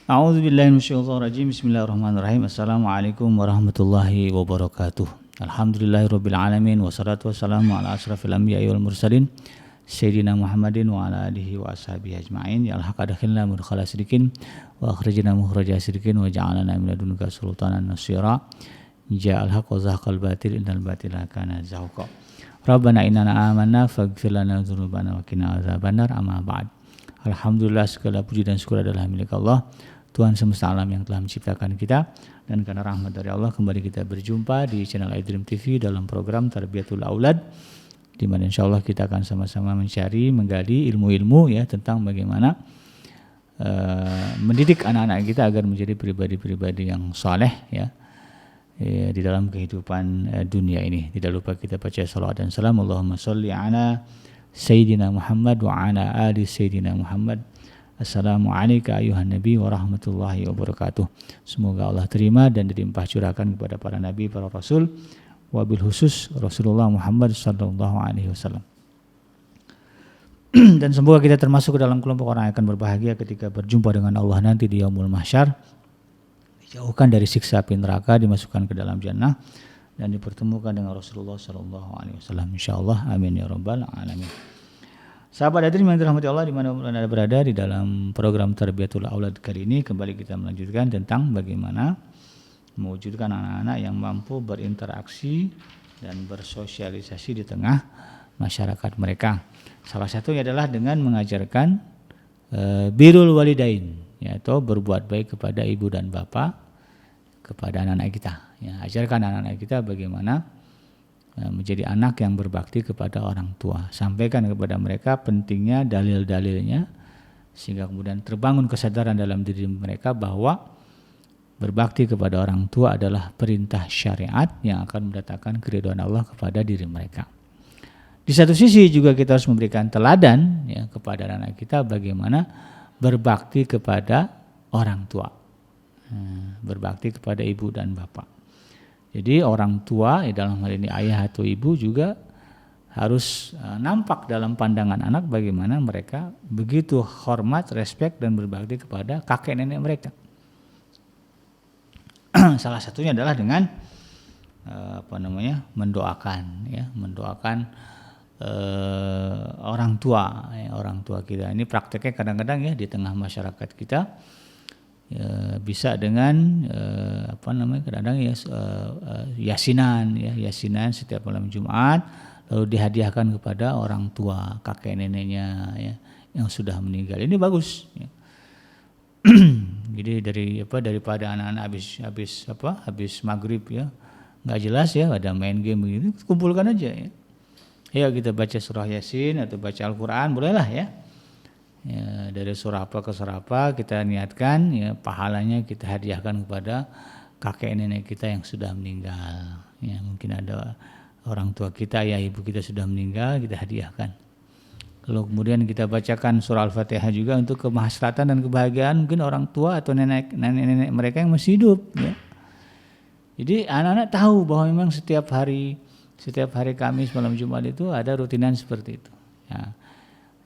A'udzubillahi minasyaitonirrajim. Bismillahirrahmanirrahim. Assalamualaikum warahmatullahi wabarakatuh. Alhamdulillahirabbil alamin wassalatu wassalamu ala asyrafil anbiya'i wal mursalin sayyidina Muhammadin wa ala alihi wa ashabihi ajma'in. Ya al-haq adkhilna mudkhala sidqin wa akhrijna mukhraja sidqin wa ja'alna min ladunka sultanan nasira. Ja al-haq wa zahaqal batil innal batila kana zahuqa. Rabbana innana amanna faghfir lana dzunubana wa qina adzabannar. Amma ba'd. Alhamdulillah, segala puji dan syukur adalah milik Allah, Tuhan semesta alam yang telah menciptakan kita, dan karena rahmat dari Allah kembali kita berjumpa di channel iDream TV dalam program Tarbiyatul Aulad, di mana insyaallah kita akan sama-sama mencari, menggali ilmu-ilmu ya tentang bagaimana mendidik anak-anak kita agar menjadi pribadi-pribadi yang saleh ya, di dalam kehidupan dunia ini. Tidak lupa kita baca salawat dan salam. Allahumma sholli ala Sayyidina Muhammad wa ala ali Sayyidina Muhammad. Assalamualaikum ayuhan nabi wa rahmatullahi wabarakatuh. Semoga Allah terima dan dilimpah curahkan kepada para nabi, para rasul, wabil khusus Rasulullah Muhammad sallallahu alaihi wasallam. Dan semoga kita termasuk ke dalam kelompok orang yang akan berbahagia ketika berjumpa dengan Allah nanti di yaumul mahsyar, dijauhkan dari siksa api neraka, dimasukkan ke dalam jannah, dan dipertemukan dengan Rasulullah sallallahu alaihi wasallam insyaallah. Amin ya rabbal alamin. Sahabat hadirin yang dirahmati Allah dimanapun Anda berada, di dalam program Tarbiyatul Aulad kali ini kembali kita melanjutkan tentang bagaimana mewujudkan anak-anak yang mampu berinteraksi dan bersosialisasi di tengah masyarakat mereka. Salah satunya adalah dengan mengajarkan birrul walidain, yaitu berbuat baik kepada ibu dan bapak, kepada anak-anak kita. Ya, ajarkan anak-anak kita bagaimana menjadi anak yang berbakti kepada orang tua. Sampaikan kepada mereka pentingnya dalil-dalilnya, sehingga kemudian terbangun kesadaran dalam diri mereka bahwa berbakti kepada orang tua adalah perintah syariat yang akan mendatangkan keridhaan Allah kepada diri mereka. Di satu sisi juga kita harus memberikan teladan ya kepada anak kita bagaimana berbakti kepada orang tua, berbakti kepada ibu dan bapak. Jadi orang tua dalam hal ini ayah atau ibu juga harus nampak dalam pandangan anak bagaimana mereka begitu hormat, respek dan berbakti kepada kakek nenek mereka. Salah satunya adalah dengan mendoakan orang tua kita. Ini prakteknya kadang-kadang ya di tengah masyarakat kita. Ya, bisa dengan kadang-kadang yasinan setiap malam Jumat, lalu dihadiahkan kepada orang tua, kakek neneknya ya yang sudah meninggal. Ini bagus ya. Jadi daripada anak-anak habis maghrib ya nggak jelas ya ada main game begini, kumpulkan aja ya. Ayo kita baca surah Yasin atau baca Al-Quran, bolehlah ya. Ya, dari surah apa ke surah apa kita niatkan ya, pahalanya kita hadiahkan kepada kakek nenek kita yang sudah meninggal ya. Mungkin ada orang tua kita, ya ibu kita sudah meninggal, kita hadiahkan. Kalau kemudian kita bacakan surah Al-Fatihah juga untuk kemaslahatan dan kebahagiaan mungkin orang tua atau nenek mereka yang masih hidup ya. Jadi anak-anak tahu bahwa memang setiap hari Kamis malam Jumat itu ada rutinan seperti itu ya.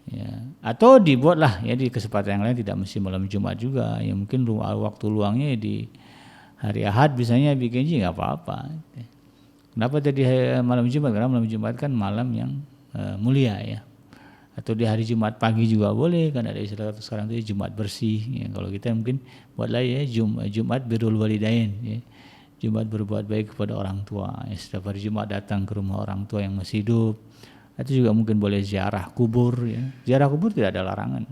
Ya, atau dibuatlah ya di kesempatan yang lain, tidak mesti malam Jumat juga ya, mungkin waktu luangnya di hari Ahad misalnya bikin aja nggak apa-apa. Kenapa tadi malam Jumat? Karena malam Jumat kan malam yang mulia ya. Atau di hari Jumat pagi juga boleh, kan ada istilah sekarang itu Jumat bersih ya. Kalau kita mungkin buatlah ya Jumat birrul walidain ya. Jumat berbuat baik kepada orang tua ya. Setiap hari Jumat datang ke rumah orang tua yang masih hidup. Itu juga mungkin boleh ziarah kubur ya. Ziarah kubur tidak ada larangan.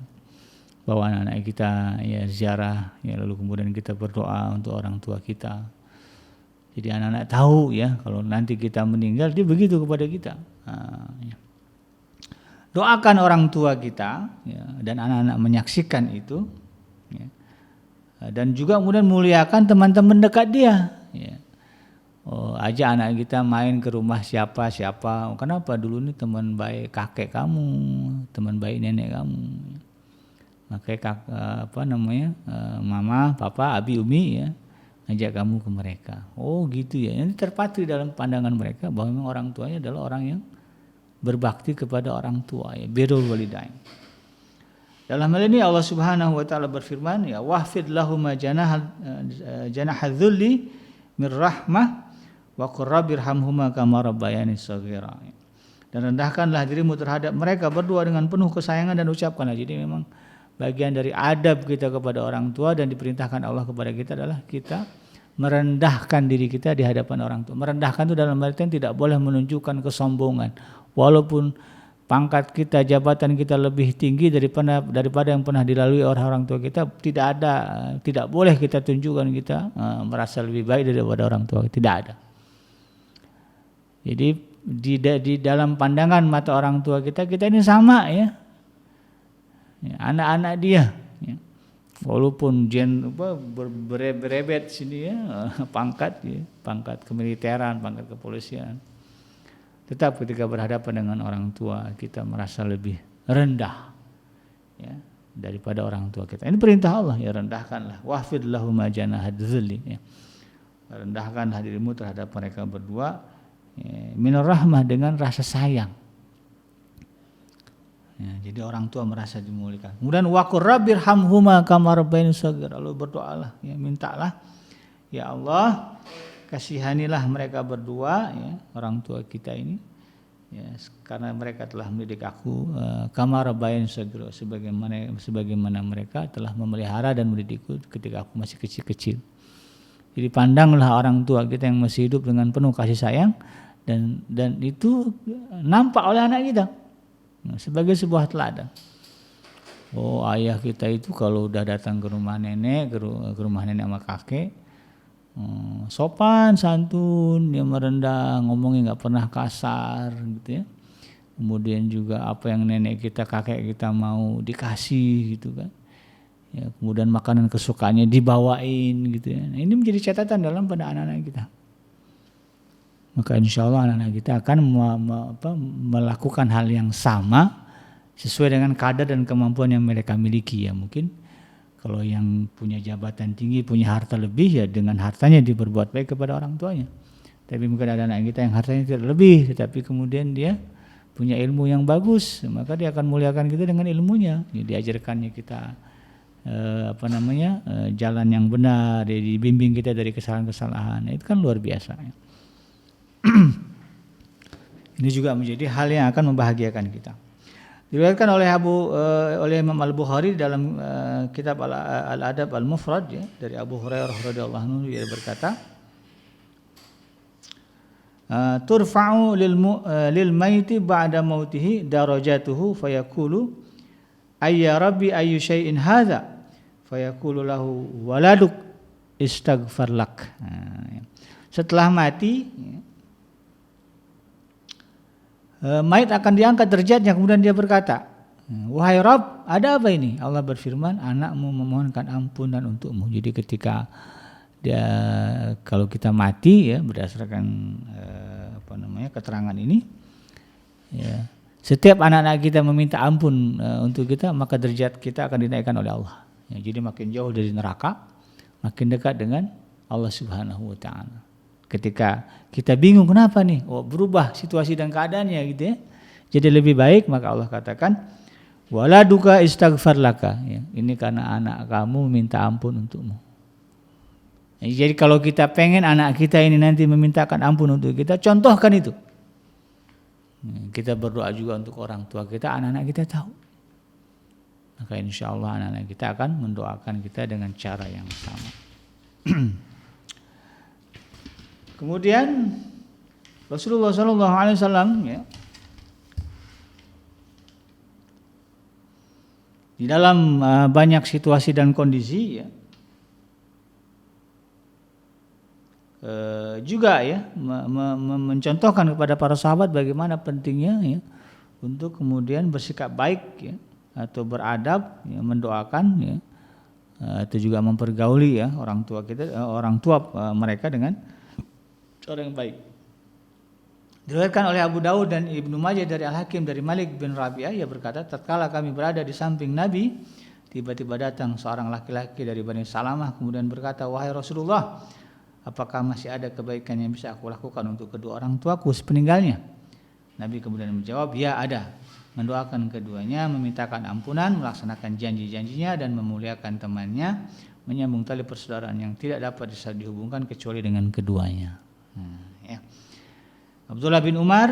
Bawa anak-anak kita ya ziarah ya, lalu kemudian kita berdoa untuk orang tua kita. Jadi anak-anak tahu ya kalau nanti kita meninggal dia begitu kepada kita. Ya. Doakan orang tua kita ya, dan anak-anak menyaksikan itu ya. Dan juga kemudian muliakan teman-teman dekat dia ya. Ajak anak kita main ke rumah siapa. Kenapa? Dulu ini teman baik kakek kamu, teman baik nenek kamu. Makanya mama, papa, abi, umi ya, ajak kamu ke mereka. Oh gitu ya. Ini terpatri dalam pandangan mereka bahwa memang orang tuanya adalah orang yang berbakti kepada orang tua ya, birrul walidain. Dalam hal ini Allah Subhanahu wa taala berfirman, ya wahfid lahum janahadzulli mir rahmah wa qur rabbirhamhuma kama rabbayani shaghira. Dan rendahkanlah dirimu terhadap mereka berdua dengan penuh kesayangan dan ucapkanlah. Jadi memang bagian dari adab kita kepada orang tua dan diperintahkan Allah kepada kita adalah kita merendahkan diri kita di hadapan orang tua. Merendahkan itu dalam artian tidak boleh menunjukkan kesombongan. Walaupun pangkat kita, jabatan kita lebih tinggi daripada yang pernah dilalui orang tua kita, tidak boleh kita tunjukkan kita merasa lebih baik daripada orang tua. Tidak ada. Jadi di dalam pandangan mata orang tua kita ini sama ya, anak-anak dia. Ya. Walaupun berebet sini ya, pangkat kemiliteran, pangkat kepolisian. Tetap ketika berhadapan dengan orang tua kita merasa lebih rendah ya, daripada orang tua kita. Ini perintah Allah ya, rendahkanlah. Wahfid lahum janahadzulli ya. Rendahkanlah dirimu terhadap mereka berdua ya, minur rahmah dengan rasa sayang. Ya, jadi orang tua merasa dimuliakan. Kemudian waqur rabbirhamhuma kama rabbayani shaghira. Lalu berdoalah ya, mintalah ya Allah, kasihanilah mereka berdua ya, orang tua kita ini ya, karena mereka telah mendidik aku kama rabbayani shaghira, sebagaimana mereka telah memelihara dan mendidikku ketika aku masih kecil-kecil. Jadi pandanglah orang tua kita yang masih hidup dengan penuh kasih sayang dan itu nampak oleh anak kita sebagai sebuah teladan. Oh, ayah kita itu kalau udah datang ke rumah nenek, ke rumah nenek sama kakek, sopan santun, dia merendah, ngomongnya nggak pernah kasar gitu ya. Kemudian juga apa yang nenek kita, kakek kita mau dikasih gitu kan. Ya, kemudian makanan kesukaannya dibawain gitu ya. Nah, ini menjadi catatan dalam pada anak-anak kita. Maka insya Allah anak-anak kita akan melakukan hal yang sama sesuai dengan kadar dan kemampuan yang mereka miliki ya. Mungkin kalau yang punya jabatan tinggi, punya harta lebih ya dengan hartanya dia berbuat baik kepada orang tuanya. Tapi mungkin ada anak kita yang hartanya tidak lebih, tetapi kemudian dia punya ilmu yang bagus, maka dia akan muliakan kita dengan ilmunya. Ya, diajarkannya kita jalan yang benar, dia dibimbing kita dari kesalahan-kesalahan. Nah, itu kan luar biasa. Ya. Ini juga menjadi hal yang akan membahagiakan kita. Diriwayatkan oleh Imam Al-Bukhari dalam kitab Al-Adab Al-Mufrad ya, dari Abu Hurairah radhiyallahu anhu, dia berkata, turfa'u lil maiti ba'da mautihi darajatuhu fayaqulu ayya rabbi ayyu syai'in hadza fayaqulu lahu waladuk istaghfar lak. Setelah mati mayit akan diangkat derajatnya, kemudian dia berkata, wahai Rabb, ada apa ini? Allah berfirman, anakmu memohonkan ampunan untukmu. Jadi ketika dia, kalau kita mati ya, berdasarkan keterangan ini ya, setiap anak-anak kita meminta ampun untuk kita, maka derajat kita akan dinaikkan oleh Allah ya, jadi makin jauh dari neraka, makin dekat dengan Allah Subhanahu wa taala. Ketika kita bingung kenapa nih, berubah situasi dan keadaannya gitu ya, jadi lebih baik, maka Allah katakan waladuka istaghfar laka ya, ini karena anak kamu minta ampun untukmu. Jadi kalau kita pengen anak kita ini nanti memintakan ampun untuk kita, contohkan itu. Kita berdoa juga untuk orang tua kita, anak-anak kita tahu. Maka insya Allah anak-anak kita akan mendoakan kita dengan cara yang sama. Kemudian Rasulullah SAW ya, di dalam banyak situasi dan kondisi ya, juga ya mencontohkan kepada para sahabat bagaimana pentingnya ya untuk kemudian bersikap baik ya, atau beradab ya, mendoakan ya, atau juga mempergauli ya orang tua kita, mereka dengan cara yang baik. Diriwayatkan oleh Abu Daud dan Ibnu Majah dari Al-Hakim dari Malik bin Rabi'ah, ia berkata, tatkala kami berada di samping Nabi, tiba-tiba datang seorang laki-laki dari Bani Salamah kemudian berkata, wahai Rasulullah, apakah masih ada kebaikan yang bisa aku lakukan untuk kedua orang tuaku sepeninggalnya? Nabi kemudian menjawab, ya ada. mendoakan keduanya, memintakan ampunan, melaksanakan janji-janjinya, dan memuliakan temannya, menyambung tali persaudaraan yang tidak dapat bisa dihubungkan kecuali dengan keduanya. Ya. Abdullah bin Umar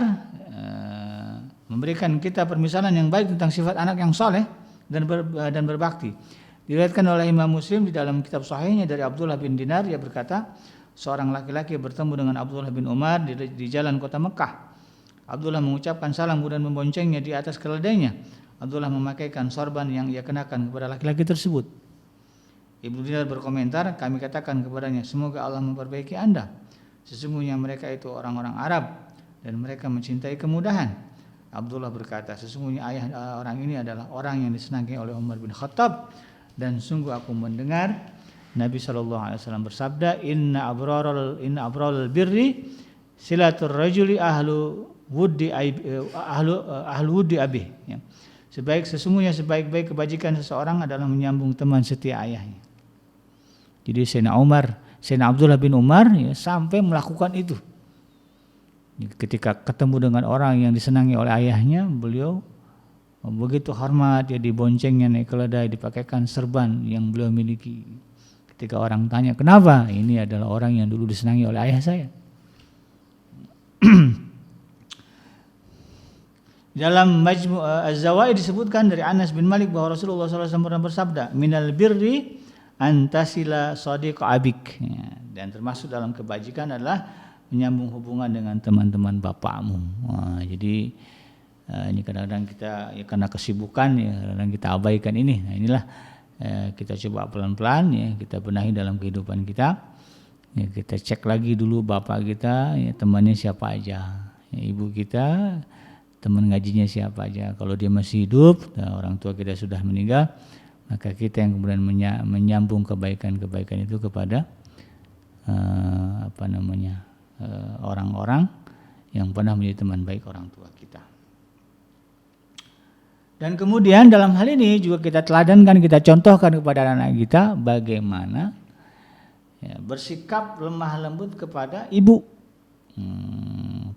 memberikan kita permisalan yang baik tentang sifat anak yang saleh dan berbakti. Diriwayatkan oleh Imam Muslim di dalam kitab Sahihnya dari Abdullah bin Dinar, ia berkata, seorang laki-laki bertemu dengan Abdullah bin Umar di jalan kota Mekah. Abdullah mengucapkan salam kemudian memboncengnya di atas keledainya. Abdullah memakaikan sorban yang ia kenakan kepada laki-laki tersebut. Ibnu Dinar berkomentar, kami katakan kepadanya, semoga Allah memperbaiki Anda. Sesungguhnya mereka itu orang-orang Arab dan mereka mencintai kemudahan. Abdullah berkata, sesungguhnya ayah orang ini adalah orang yang disenangi oleh Umar bin Khattab, dan sungguh aku mendengar Nabi SAW bersabda, Inna abraral birri silatur rajuli ahlu wuddi abih. Ya. Sesungguhnya sebaik-baik kebajikan seseorang adalah menyambung teman setia ayahnya. Jadi Sayyidina Abdullah bin Umar ya, sampai melakukan itu. Ketika ketemu dengan orang yang disenangi oleh ayahnya, beliau begitu hormat, ya diboncengnya naik keledai, dipakaikan serban yang beliau miliki. Ketika orang tanya kenapa, ini adalah orang yang dulu disenangi oleh ayah saya. Dalam Majmu' Az-Zawaid disebutkan dari Anas bin Malik bahwa Rasulullah SAW pernah bersabda, minal birri antasila sadiq abik. Ya, dan termasuk dalam kebajikan adalah menyambung hubungan dengan teman-teman bapakmu. Jadi ini kadang-kadang kita ya, karena kesibukan ya kadang kita abaikan ini. Nah, inilah kita coba pelan-pelan ya kita benahi dalam kehidupan kita. Ya, kita cek lagi dulu bapak kita ya, temannya siapa aja. Ya, ibu kita teman ngajinya siapa aja. Kalau dia masih hidup, nah, orang tua kita sudah meninggal, maka kita yang kemudian menyambung kebaikan-kebaikan itu kepada orang-orang yang pernah menjadi teman baik orang tua kita. Dan kemudian dalam hal ini juga kita teladankan, kita contohkan kepada anak kita bagaimana ya, bersikap lemah lembut kepada ibu.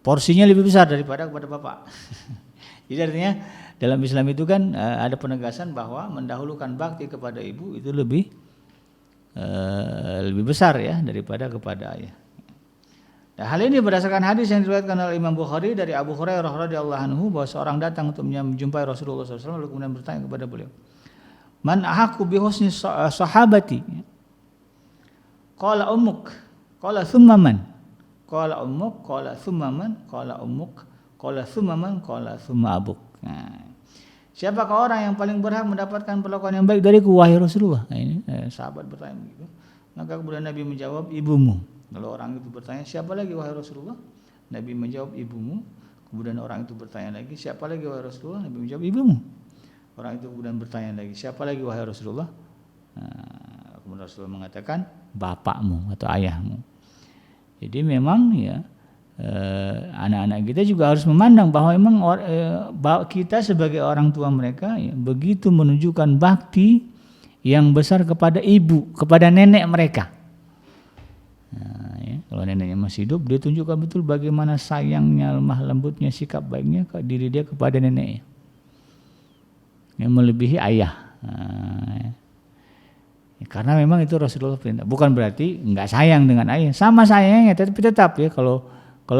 Porsinya lebih besar daripada kepada bapak. Jadi artinya dalam Islam itu kan ada penegasan bahwa mendahulukan bakti kepada ibu itu lebih besar ya daripada kepada ayah. Nah, hal ini berdasarkan hadis yang diriwayatkan oleh Imam Bukhari dari Abu Hurairah radhiyallahu anhu bahwa seorang datang untuk menjumpai Rasulullah SAW lalu kemudian bertanya kepada beliau, Man ahaqqu bi husni sahabati? Qala ummuk, qala thumma man? Qala ummuk, qala thumma man? Qala ummuk, qala thumma man? Qala thumma abuk. Nah, siapakah orang yang paling berhak mendapatkan perlakuan yang baik dariku wahai Rasulullah? Nah, ini sahabat bertanya begitu. Maka kemudian Nabi menjawab, ibumu. Lalu orang itu bertanya, siapa lagi wahai Rasulullah? Nabi menjawab, ibumu. Kemudian orang itu bertanya lagi, siapa lagi wahai Rasulullah? Nabi menjawab, ibumu. Orang itu kemudian bertanya lagi, siapa lagi wahai Rasulullah? Nah, kemudian Rasulullah mengatakan, bapakmu atau ayahmu. Jadi memang ya anak-anak kita juga harus memandang bahwa memang kita sebagai orang tua mereka ya, begitu menunjukkan bakti yang besar kepada ibu, kepada nenek mereka. Nah, ya, kalau neneknya masih hidup, dia tunjukkan betul bagaimana sayangnya, lemah lembutnya, sikap baiknya ke diri dia kepada neneknya, yang melebihi ayah. Nah, ya. Karena memang itu Rasulullah perintah. Bukan berarti enggak sayang dengan ayah, sama sayangnya, tapi tetap ya kalau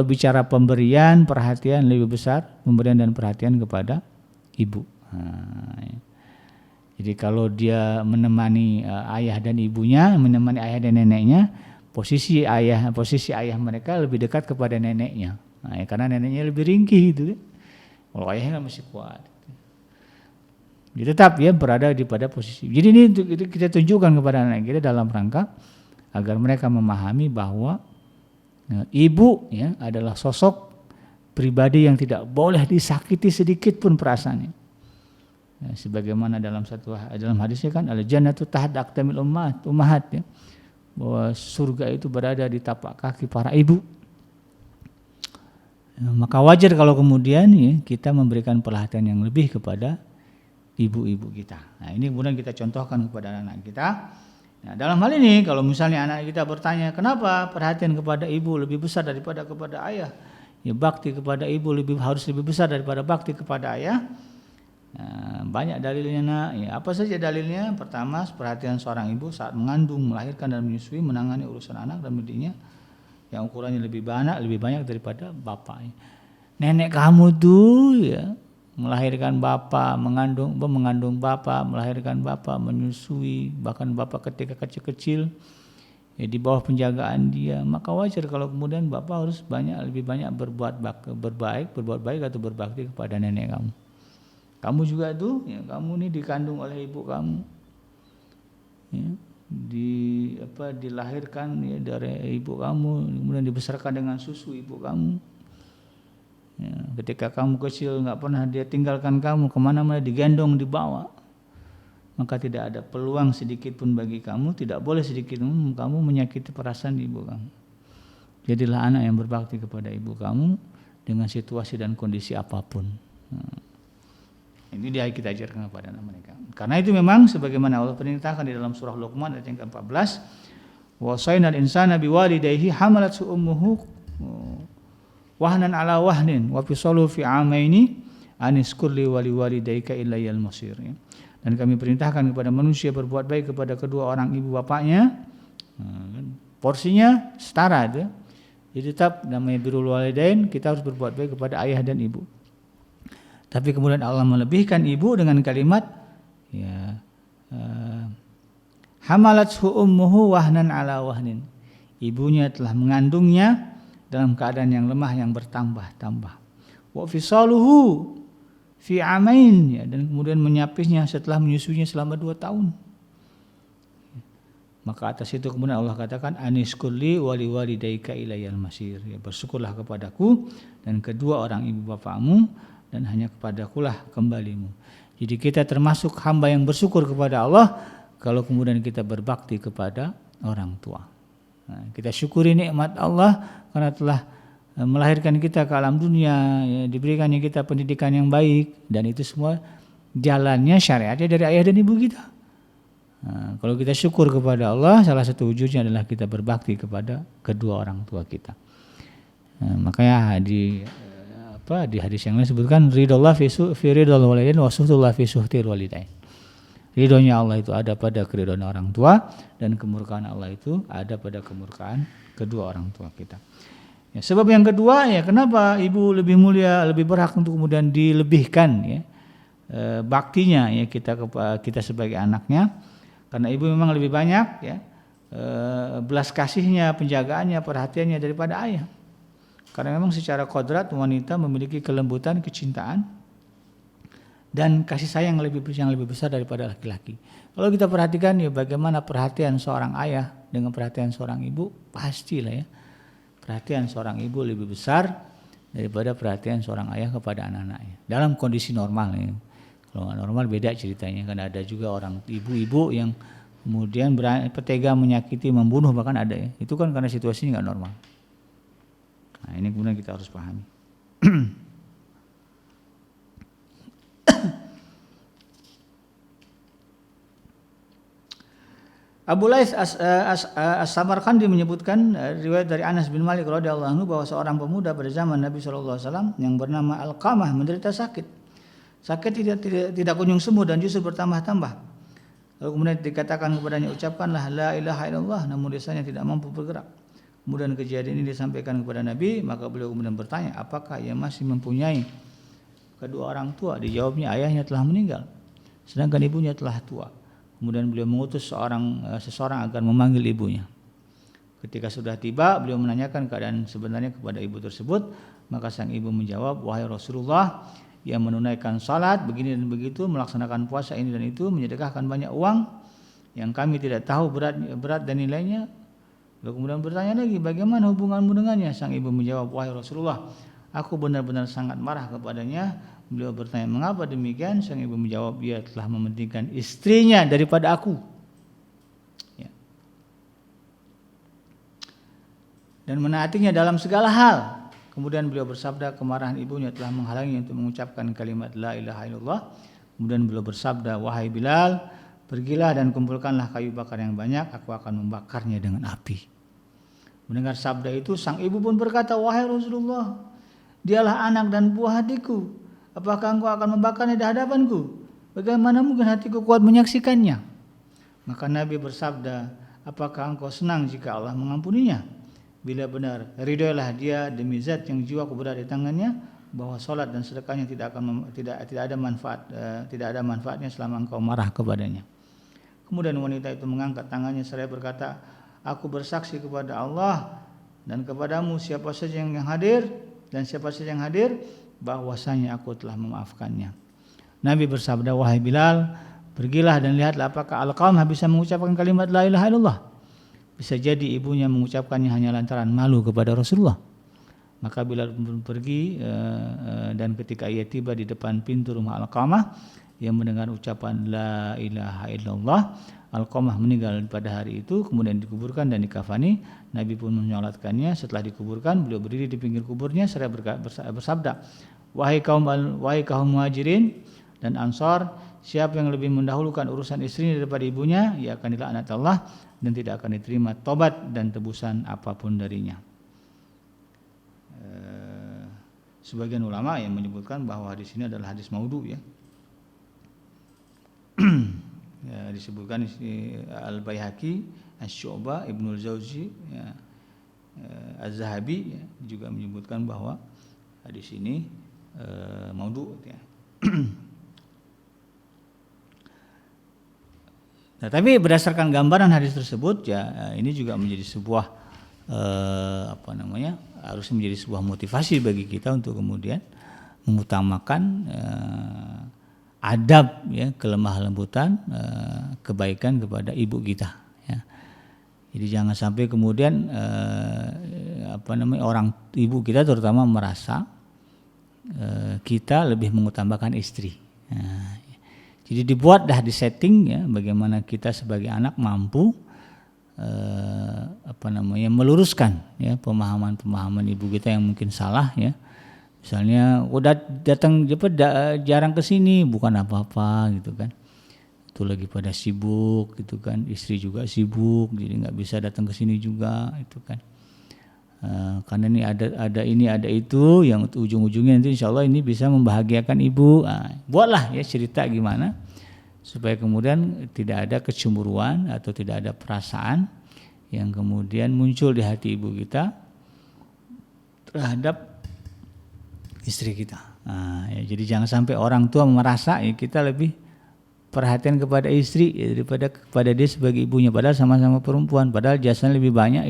bicara pemberian perhatian lebih besar pemberian dan perhatian kepada ibu. Nah, ya. Jadi kalau dia menemani ayah dan ibunya, menemani ayah dan neneknya, posisi ayah mereka lebih dekat kepada neneknya. Nah, ya, karena neneknya lebih ringkih gitu. Kalau ayahnya masih kuat. Jadi tetap ya berada di pada posisi. Jadi ini kita tunjukkan kepada anak kita dalam rangka agar mereka memahami bahwa ibu ya adalah sosok pribadi yang tidak boleh disakiti sedikit pun perasaannya. Ya, sebagaimana dalam hadisnya kan al-jannatu tahta aqdamil ummahat ya, bahwa surga itu berada di tapak kaki para ibu. Ya, maka wajar kalau kemudian ya, kita memberikan perhatian yang lebih kepada ibu-ibu kita. Nah, ini kemudian kita contohkan kepada anak kita. Nah, dalam hal ini kalau misalnya anak kita bertanya kenapa perhatian kepada ibu lebih besar daripada kepada ayah, ya bakti kepada ibu harus lebih besar daripada bakti kepada ayah. Banyak dalilnya nak. Ya, apa saja dalilnya? Pertama, perhatian seorang ibu saat mengandung, melahirkan dan menyusui, menangani urusan anak dan pendidiknya yang ukurannya lebih banyak daripada bapak. Nenek kamu tuh ya melahirkan bapak, mengandung bapak, melahirkan bapak, menyusui, bahkan bapak ketika kecil-kecil ya di bawah penjagaan dia, maka wajar kalau kemudian bapak harus lebih banyak berbuat baik atau berbakti kepada nenek kamu. Kamu juga tuh, ya, kamu ini dikandung oleh ibu kamu, ya, dilahirkan ya dari ibu kamu, kemudian dibesarkan dengan susu ibu kamu. Ya, ketika kamu kecil nggak pernah dia tinggalkan kamu, kemana-mana digendong, dibawa, maka tidak ada peluang sedikit pun bagi kamu, tidak boleh sedikit pun kamu menyakiti perasaan ibu kamu. Jadilah anak yang berbakti kepada ibu kamu dengan situasi dan kondisi apapun. Ini dia kita ajarkan kepada anak mereka. Karena itu memang sebagaimana Allah perintahkan di dalam surah Luqman ayat yang ke-14, wasainal insana biwalidayhi hamalathu ummuhu wahnan ala wahnin wa fisaluhu fi amaini aniskur li waliwalidayka ilayal masir. Dan kami perintahkan kepada manusia berbuat baik kepada kedua orang ibu bapaknya. Porsinya setara itu. Jadi tetap namanya birrul walidain, kita harus berbuat baik kepada ayah dan ibu. Tapi kemudian Allah melebihkan ibu dengan kalimat ya hamalathu ummuhu wahnan ala wahnin. Ibunya telah mengandungnya dalam keadaan yang lemah yang bertambah-tambah. Wa fisaluhu fi amain, ya, dan kemudian menyapisnya setelah menyusuinya selama 2 tahun. Maka atas itu kemudian Allah katakan aniskulli wali walidayka ilayal masir, ya, bersyukurlah kepadaku dan kedua orang ibu bapakmu dan hanya kepadakulah kembalimu. Jadi kita termasuk hamba yang bersyukur kepada Allah kalau kemudian kita berbakti kepada orang tua. Nah, kita syukuri nikmat Allah karena telah melahirkan kita ke alam dunia, ya, diberikannya kita pendidikan yang baik, dan itu semua jalannya syariatnya dari ayah dan ibu kita. Nah, kalau kita syukur kepada Allah, salah satu wujudnya adalah kita berbakti kepada kedua orang tua kita. Nah, makanya di hadis yang lain sebutkan ridallah fi ridal walidain wa suhtullah fi suhtir walidain. Ridhonya Allah itu ada pada keridhaan orang tua, dan kemurkaan Allah itu ada pada kemurkaan kedua orang tua kita. Ya, sebab yang kedua, ya, kenapa ibu lebih mulia, lebih berhak untuk kemudian dilebihkan, ya, baktinya, ya, kita sebagai anaknya, karena ibu memang lebih banyak, ya, belas kasihnya, penjagaannya, perhatiannya daripada ayah. Karena memang secara kodrat wanita memiliki kelembutan, kecintaan, dan kasih sayang yang lebih besar daripada laki-laki. Kalau kita perhatikan, ya, bagaimana perhatian seorang ayah dengan perhatian seorang ibu, pastilah, ya, perhatian seorang ibu lebih besar daripada perhatian seorang ayah kepada anak-anaknya. Dalam kondisi normal, ya. Kalau nggak normal beda ceritanya, karena ada juga orang ibu-ibu yang kemudian tega menyakiti, membunuh bahkan ada, ya. Itu kan karena situasinya nggak normal. Nah, ini kemudian kita harus pahami. Abu Lais As-Samarqandi menyebutkan riwayat dari Anas bin Malik radhiyallahu anhu bahwa seorang pemuda pada zaman Nabi SAW yang bernama Alqamah menderita sakit. Sakit tidak kunjung sembuh dan justru bertambah-tambah. Lalu kemudian dikatakan kepadanya, ucapkanlah la ilaha illallah, namun desanya tidak mampu bergerak. Kemudian kejadian ini disampaikan kepada Nabi, maka beliau kemudian bertanya, apakah ia masih mempunyai kedua orang tua? Dijawabnya, ayahnya telah meninggal, sedangkan ibunya telah tua. Kemudian beliau mengutus seseorang agar memanggil ibunya. Ketika sudah tiba, beliau menanyakan keadaan sebenarnya kepada ibu tersebut. Maka sang ibu menjawab, wahai Rasulullah, ia menunaikan salat begini dan begitu, melaksanakan puasa ini dan itu, menyedekahkan banyak uang yang kami tidak tahu berat dan nilainya. Lalu kemudian bertanya lagi, bagaimana hubunganmu dengannya? Sang ibu menjawab, wahai Rasulullah, aku benar-benar sangat marah kepadanya. Beliau bertanya, mengapa demikian? Sang ibu menjawab, dia telah mementingkan istrinya daripada aku. Ya. Dan menaatinya dalam segala hal. Kemudian beliau bersabda, kemarahan ibunya telah menghalangi untuk mengucapkan kalimat la ilaha illallah. Kemudian beliau bersabda, wahai Bilal, pergilah dan kumpulkanlah kayu bakar yang banyak, aku akan membakarnya dengan api. Mendengar sabda itu, sang ibu pun berkata, wahai Rasulullah, dialah anak dan buah hatiku. apakah engkau akan membakarnya di hadapanku? Bagaimana mungkin hatiku kuat menyaksikannya? Maka Nabi bersabda, apakah engkau senang jika Allah mengampuninya? Bila benar, ridhoilah dia demi zat yang jiwaku berada di tangannya, bahwa salat dan sedekahnya tidak ada manfaatnya selama engkau marah kepadanya. Kemudian wanita itu mengangkat tangannya seraya berkata, aku bersaksi kepada Allah dan kepadamu siapa saja yang hadir bahwasanya aku telah memaafkannya. Nabi bersabda, wahai Bilal, pergilah dan lihatlah apakah Alqamah bisa mengucapkan kalimat la ilaha illallah. Bisa jadi ibunya mengucapkannya hanya lantaran malu kepada Rasulullah. Maka Bilal pun pergi dan ketika ia tiba di depan pintu rumah Alqamah, ia mendengar ucapan la ilaha illallah. Alqamah meninggal pada hari itu, kemudian dikuburkan dan dikafani. Nabi pun menyolatkannya. Setelah dikuburkan, beliau berdiri di pinggir kuburnya seraya bersabda, wahai kaum Muhajirin dan Ansar, siapa yang lebih mendahulukan urusan istrinya daripada ibunya, ia akan dilaknat Allah dan tidak akan diterima tobat dan tebusan apapun darinya. Sebagian ulama yang menyebutkan bahwa hadis ini adalah hadis maudhu ya. Ya, disebutkan Al-Baihaqi, Asy-Syu'bah, Ibnul Jauzi, ya, Az-Zahabi ya, juga menyebutkan bahwa hadis ini maudhu ya. Nah, tapi berdasarkan gambaran hadis tersebut ya, ini juga menjadi sebuah harus menjadi sebuah motivasi bagi kita untuk kemudian mengutamakan adab ya, kelemah lembutan, kebaikan kepada ibu kita ya. Jadi jangan sampai kemudian orang ibu kita terutama merasa kita lebih mengutamakan istri. Nah, jadi dibuatlah di setting ya, bagaimana kita sebagai anak mampu meluruskan ya pemahaman ibu kita yang mungkin salah ya. Misalnya udah datang jarang ke sini, bukan apa-apa gitu kan. Itu lagi pada sibuk gitu kan, istri juga sibuk, jadi nggak bisa datang ke sini juga itu kan. Karena ini ada itu yang ujung-ujungnya nanti insya Allah ini bisa membahagiakan ibu. Buatlah ya cerita gimana supaya kemudian tidak ada kecemburuan atau tidak ada perasaan yang kemudian muncul di hati ibu kita terhadap istri kita. Ya, jadi jangan sampai orang tua merasa ya, kita lebih perhatian kepada istri ya, daripada kepada dia sebagai ibunya, padahal sama-sama perempuan, padahal jasanya lebih banyak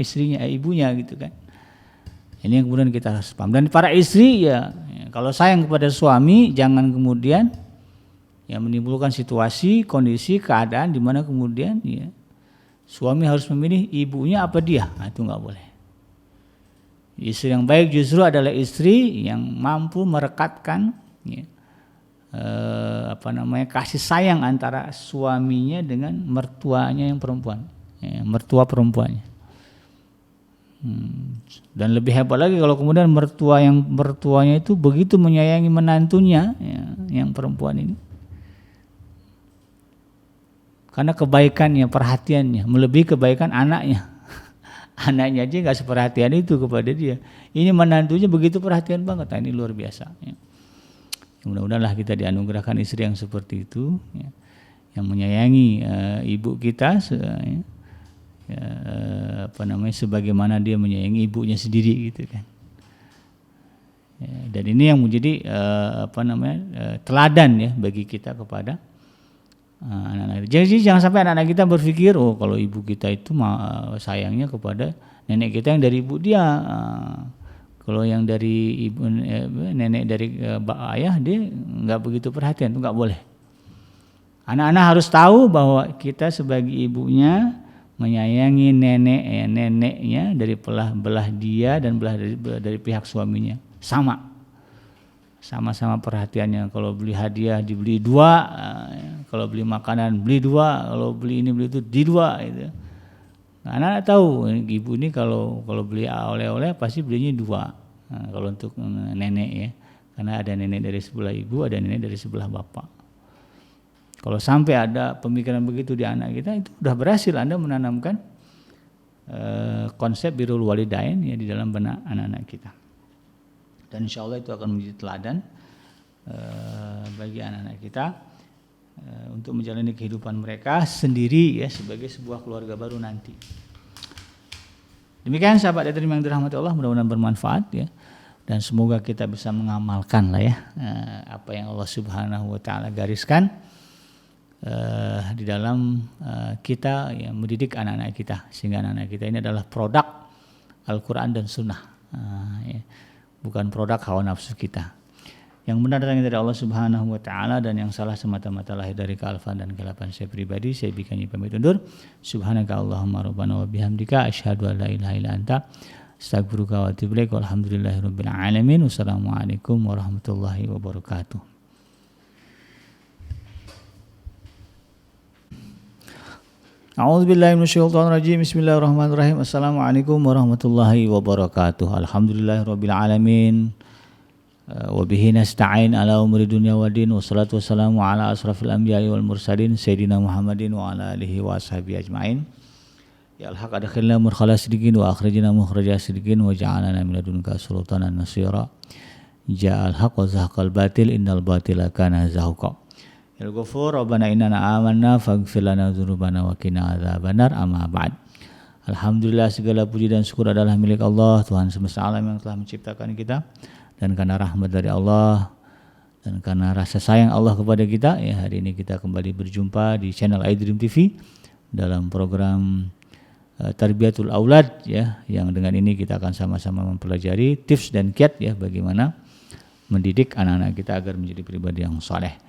ibunya gitu kan. Ini yang kemudian kita harus paham. Dan para istri ya kalau sayang kepada suami jangan kemudian ya menimbulkan situasi, kondisi, keadaan di mana kemudian ya suami harus memilih ibunya apa dia. Itu enggak boleh. Istri yang baik justru adalah istri yang mampu merekatkan ya, kasih sayang antara suaminya dengan mertuanya yang perempuan, ya, mertua perempuannya. Dan lebih hebat lagi kalau kemudian mertuanya itu begitu menyayangi menantunya ya, yang perempuan ini, karena kebaikannya, perhatiannya melebihi kebaikan anaknya. Anaknya aja nggak seperhatian itu kepada dia, ini menantunya begitu perhatian banget. Ini luar biasa ya. Mudah-mudahanlah kita dianugerahkan istri yang seperti itu ya, yang menyayangi ibu kita sebagaimana dia menyayangi ibunya sendiri gitu kan. Ya, dan ini yang menjadi teladan ya bagi kita kepada anak-anak. Jadi jangan sampai anak-anak kita berpikir kalau ibu kita itu sayangnya kepada nenek kita yang dari ibu dia. Kalau yang dari ibu nenek dari ayah dia nggak begitu perhatian, itu nggak boleh. Anak-anak harus tahu bahwa kita sebagai ibunya menyayangi neneknya dari belah dia dan dari pihak suaminya sama-sama perhatiannya. Kalau beli hadiah dibeli 2, kalau beli makanan beli 2, kalau beli ini beli itu di 2 gitu. Nah, anak-anak tahu ibu ini kalau beli oleh-oleh pasti belinya 2. Nah, kalau untuk nenek ya, karena ada nenek dari sebelah ibu, ada nenek dari sebelah bapak. Kalau sampai ada pemikiran begitu di anak kita, itu sudah berhasil Anda menanamkan konsep birrul walidain ya di dalam benak anak-anak kita. Dan insya Allah itu akan menjadi teladan bagi anak-anak kita untuk menjalani kehidupan mereka sendiri ya sebagai sebuah keluarga baru nanti. Demikian sahabat yang dirahmati Allah, mudah-mudahan bermanfaat ya. Dan semoga kita bisa mengamalkan lah ya apa yang Allah Subhanahu wa taala gariskan di dalam kita yang mendidik anak-anak kita, sehingga anak-anak kita ini adalah produk Al-Quran dan Sunnah, ya. Bukan produk hawa nafsu kita. Yang benar datang dari Allah Subhanahu wa taala dan yang salah semata-mata lahir dari kealfaan dan kelapan saya pribadi. Saya bikin pamit undur. Subhanaka Allahumma rabbana wa bihamdika asyhadu an la ilaha illa anta astaghfiruka wa atubu ilaik. Walhamdulillahirabbil alamin. Wassalamualaikum warahmatullahi wabarakatuh. A'udzubillahi minasyaitonirrajim. Bismillahirrahmanirrahim. Assalamualaikum warahmatullahi wabarakatuh. Alhamdulillahirabbil alamin. Wa bihi nasta'in ala umuri dunya waddin. Wassalatu wassalamu ala asrafil anbiya'i wal mursalin sayyidina Muhammadin wa ala alihi wa ashabihi ajmain. Ya al-haq adkhilna mudkhala sidqin wa akhrijna mukhraja sidqin wa ja'alna min ladunka sultanan nasira. Ja'al haqq wa zahaqal batil innal batila kana zahuqa. Ya al-ghafur rabbana innana amanna faghfir lana dzunubana wa qina adzabannar. Amma ba'd. Alhamdulillah, segala puji dan syukur adalah milik Allah, Tuhan semesta alam yang telah menciptakan kita. Dan karena rahmat dari Allah dan karena rasa sayang Allah kepada kita, ya hari ini kita kembali berjumpa di channel iDream TV dalam program Tarbiyatul Aulad ya, yang dengan ini kita akan sama-sama mempelajari tips dan kiat ya bagaimana mendidik anak-anak kita agar menjadi pribadi yang saleh.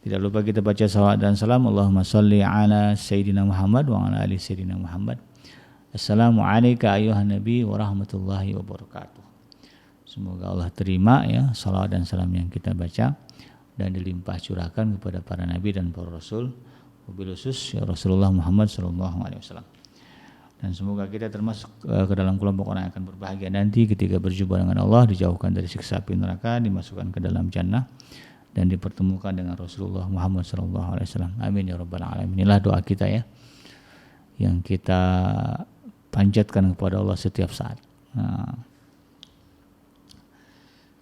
Tidak lupa kita baca salawat dan salam. Allahumma sholli ala sayyidina Muhammad wa ala ali sayyidina Muhammad. Assalamualaikum ayuhan nabi wa rahmatullahi wabarakatuh. Semoga Allah terima ya salawat dan salam yang kita baca dan dilimpah curahkan kepada para nabi dan para rasul, wabil khusus ya Rasulullah Muhammad SAW. Dan semoga kita termasuk ke dalam kelompok orang yang akan berbahagia nanti ketika berjumpa dengan Allah, dijauhkan dari siksa api neraka, dimasukkan ke dalam jannah dan dipertemukan dengan Rasulullah Muhammad SAW. Amin ya rabbal alamin. Inilah doa kita ya, yang kita panjatkan kepada Allah setiap saat.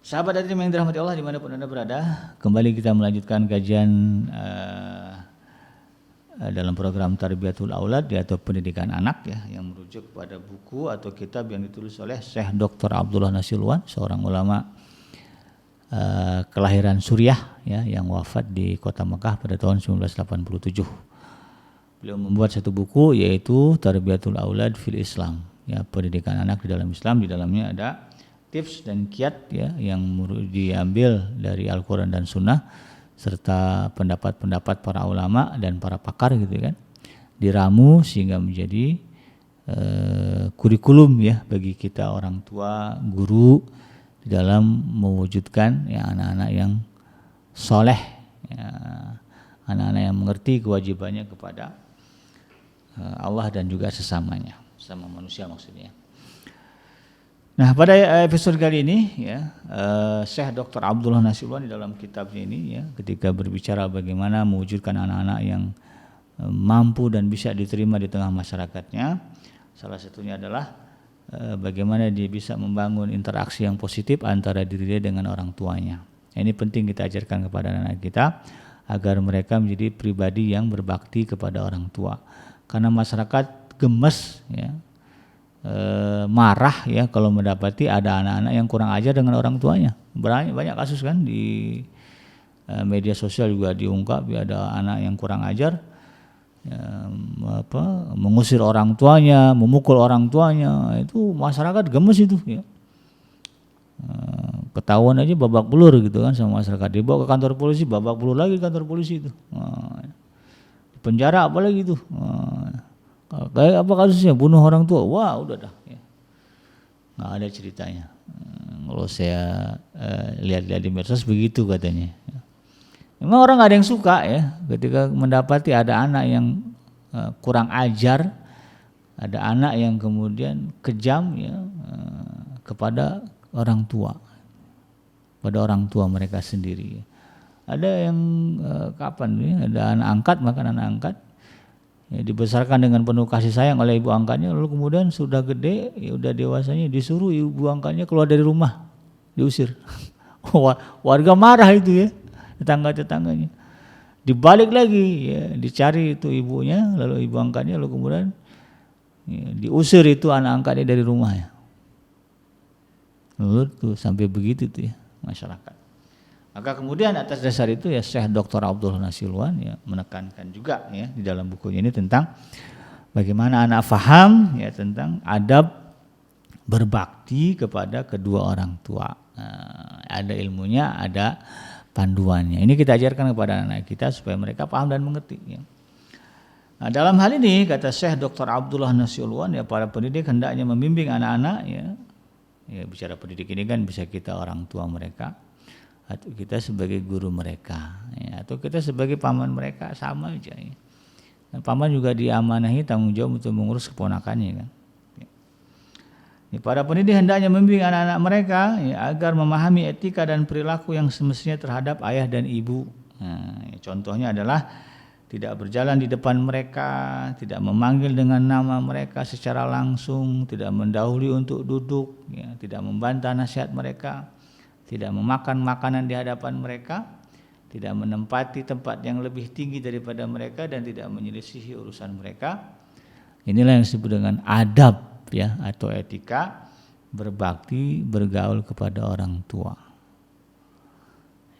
Sahabat hadirin yang dirahmati Allah dimanapun Anda berada, kembali kita melanjutkan kajian dalam program Tarbiyatul Aulad atau pendidikan anak ya, yang merujuk pada buku atau kitab yang ditulis oleh Syekh Dr. Abdullah Nasilwan, seorang ulama kelahiran Suriah ya, yang wafat di kota Mekah pada tahun 1987. Beliau membuat satu buku yaitu Tarbiyatul Aulad fil Islam ya, pendidikan anak di dalam Islam. Di dalamnya ada tips dan kiat ya yang diambil dari Al-Quran dan Sunnah serta pendapat-pendapat para ulama dan para pakar gitu kan, diramu sehingga menjadi kurikulum ya bagi kita orang tua, guru di dalam mewujudkan ya anak-anak yang soleh ya, anak-anak yang mengerti kewajibannya kepada Allah dan juga sesamanya, sesama manusia maksudnya. Nah, pada episode kali ini ya, Syekh Dr. Abdullah Nasilwan di dalam kitabnya ini ya, ketika berbicara bagaimana mewujudkan anak-anak yang mampu dan bisa diterima di tengah masyarakatnya, salah satunya adalah bagaimana dia bisa membangun interaksi yang positif antara diri dia dengan orang tuanya. Ini penting kita ajarkan kepada anak-anak kita agar mereka menjadi pribadi yang berbakti kepada orang tua. Karena masyarakat gemes ya, marah ya kalau mendapati ada anak-anak yang kurang ajar dengan orang tuanya. Banyak kasus kan di media sosial juga diungkap ya, ada anak yang kurang ajar ya, mengusir orang tuanya, memukul orang tuanya. Itu masyarakat gemes itu ya. Ketahuan aja babak belur gitu kan sama masyarakat, dibawa ke kantor polisi, babak belur lagi kantor polisi itu. Penjara apalagi itu. Kayak apa kasusnya, bunuh orang tua, wah udah dah ya. Nggak ada ceritanya. Kalau saya lihat-lihat di medsos begitu katanya. Memang orang nggak ada yang suka ya ketika mendapati ada anak yang kurang ajar, ada anak yang kemudian kejam ya kepada orang tua, pada orang tua mereka sendiri. Ada yang kapan ya, ada anak angkat, makan anak angkat. Ya, dibesarkan dengan penuh kasih sayang oleh ibu angkatnya, lalu kemudian sudah gede, ya udah dewasanya disuruh ibu angkatnya keluar dari rumah, diusir Warga marah itu ya, tetangga-tetangganya. Dibalik lagi ya, dicari itu ibunya, lalu ibu angkatnya, lalu kemudian ya, diusir itu anak angkatnya dari rumahnya. Lalu tuh sampai begitu tuh ya masyarakat. Maka kemudian atas dasar itu ya Syekh Dr. Abdullah Nasiruan ya menekankan juga ya di dalam bukunya ini tentang bagaimana anak faham ya tentang adab berbakti kepada kedua orang tua. Ada ilmunya, ada panduannya. Ini kita ajarkan kepada anak kita supaya mereka paham dan mengerti. Ya. Nah, dalam hal ini kata Syekh Dr. Abdullah Nasiruan ya para pendidik hendaknya membimbing anak-anak ya. Ya bicara pendidik ini kan bisa kita orang tua mereka atau kita sebagai guru mereka ya, atau kita sebagai paman mereka sama aja ya. Dan paman juga diamanahi tanggung jawab untuk mengurus keponakannya kan. Ya, para pendidik hendaknya membimbing anak-anak mereka ya, agar memahami etika dan perilaku yang semestinya terhadap ayah dan ibu. Nah, ya, contohnya adalah tidak berjalan di depan mereka, tidak memanggil dengan nama mereka secara langsung, tidak mendahului untuk duduk, ya, tidak membantah nasihat mereka, tidak memakan makanan di hadapan mereka, tidak menempati tempat yang lebih tinggi daripada mereka dan tidak menyelisihi urusan mereka. Inilah yang disebut dengan adab ya atau etika berbakti bergaul kepada orang tua.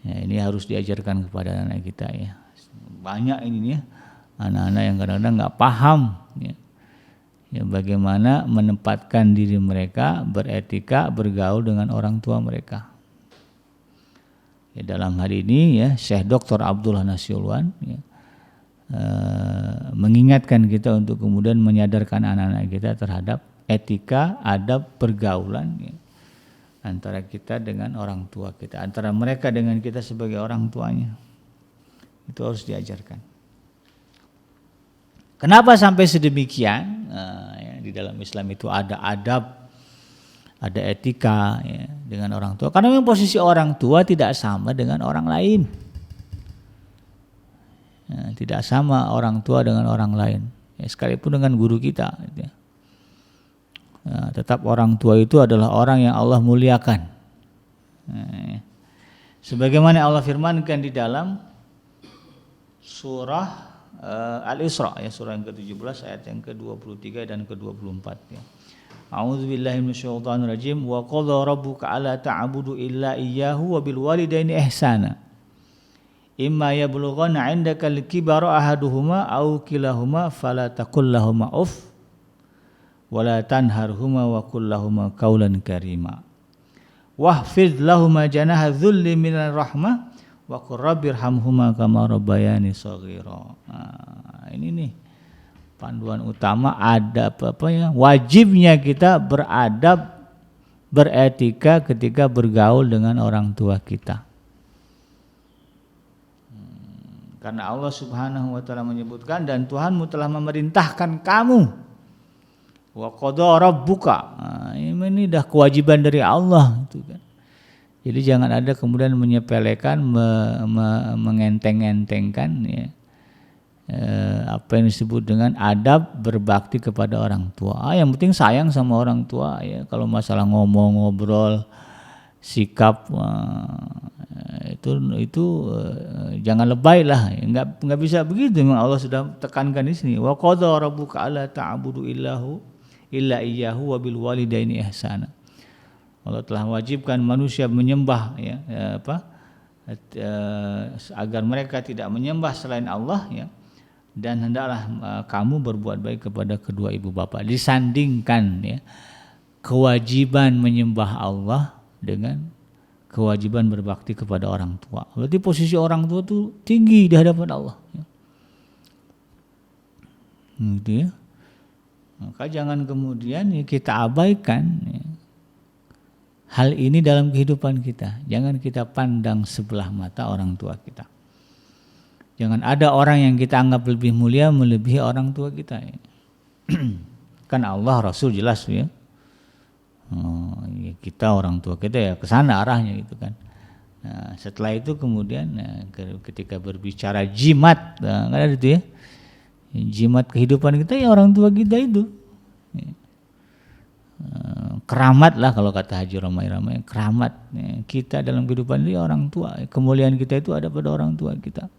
Ya, ini harus diajarkan kepada anak kita ya. Banyak ini ya anak-anak yang kadang-kadang nggak paham ya bagaimana menempatkan diri mereka beretika bergaul dengan orang tua mereka. Ya, dalam hal ini ya Syekh Dr. Abdullah Nasiruan ya, mengingatkan kita untuk kemudian menyadarkan anak-anak kita terhadap etika adab pergaulan ya, antara kita dengan orang tua kita, antara mereka dengan kita sebagai orang tuanya. Itu harus diajarkan. Kenapa sampai sedemikian? Ya, di dalam Islam itu ada adab, ada etika ya, dengan orang tua. Karena memang posisi orang tua tidak sama dengan orang lain. Ya, tidak sama orang tua dengan orang lain. Ya, sekalipun dengan guru kita. Gitu ya. Ya, tetap orang tua itu adalah orang yang Allah muliakan. Ya. Sebagaimana Allah firmankan di dalam surah Al-Isra ya surah yang ke-17 ayat yang ke-23 dan ke-24 ya. A'udzubillahi minasyaitonir rajim wa qadha rabbuka alla ta'budu illa iyyahu wa bil walidaini ihsana. Imma yablughanna 'indaka al-kibara ahaduhuma aw kilahuma fala taqul lahumu uff wa la tanharhuma wa qul lahumu qawlan karima. Wahfidh lahuma janaha dhulli minar rahmah wa qur rabbirhamhuma kama rabbayani shaghira. Nah, ini nih panduan utama adab apa ya? Wajibnya kita beradab, beretika ketika bergaul dengan orang tua kita. Karena Allah Subhanahu wa taala menyebutkan dan Tuhanmu telah memerintahkan kamu. Wa qadha rabbuka. Nah, ini dah kewajiban dari Allah itu kan. Jadi jangan ada kemudian menyepelekan, mengenteng-entengkan ya, apa yang disebut dengan adab berbakti kepada orang tua. Yang penting sayang sama orang tua ya. Kalau masalah ngomong, ngobrol, sikap itu jangan lebay lah. Enggak bisa begitu. Memang Allah sudah tekankan di sini. Wa qadha rabbuka alla ta'budu illa iyyahu wa bil walidaini ihsana. Allah telah wajibkan manusia menyembah ya, agar mereka tidak menyembah selain Allah ya, dan hendaklah kamu berbuat baik kepada kedua ibu bapa. Disandingkan ya kewajiban menyembah Allah dengan kewajiban berbakti kepada orang tua. Berarti posisi orang tua itu tinggi di hadapan Allah ya. Gitu ya. Maka jangan kemudian ya, kita abaikan ya, hal ini dalam kehidupan kita. Jangan kita pandang sebelah mata orang tua kita. Jangan ada orang yang kita anggap lebih mulia melebihi orang tua kita. Kan Allah Rasul jelas ya. Ya kita orang tua kita ya ke sana arahnya gitu kan. Nah, setelah itu kemudian ketika berbicara jimat, kan ada itu ya. Jimat kehidupan kita ya orang tua kita itu. keramat lah kalau kata Haji Ramai-Ramai, keramat kita dalam kehidupan ini orang tua. Kemuliaan kita itu ada pada orang tua kita.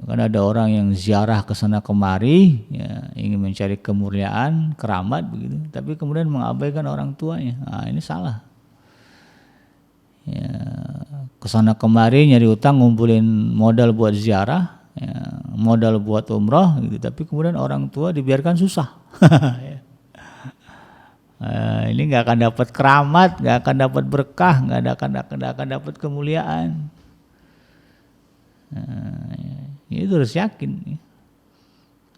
Kan ada orang yang ziarah ke sana kemari, ya, ingin mencari kemuliaan, keramat begitu, tapi kemudian mengabaikan orang tuanya. Nah, ini salah. Ya, ke sana kemari nyari utang, ngumpulin modal buat ziarah, ya, modal buat umroh, gitu, tapi kemudian orang tua dibiarkan susah. Ini nggak akan dapat keramat, nggak akan dapat berkah, nggak akan dapat kemuliaan. Itu harus yakin.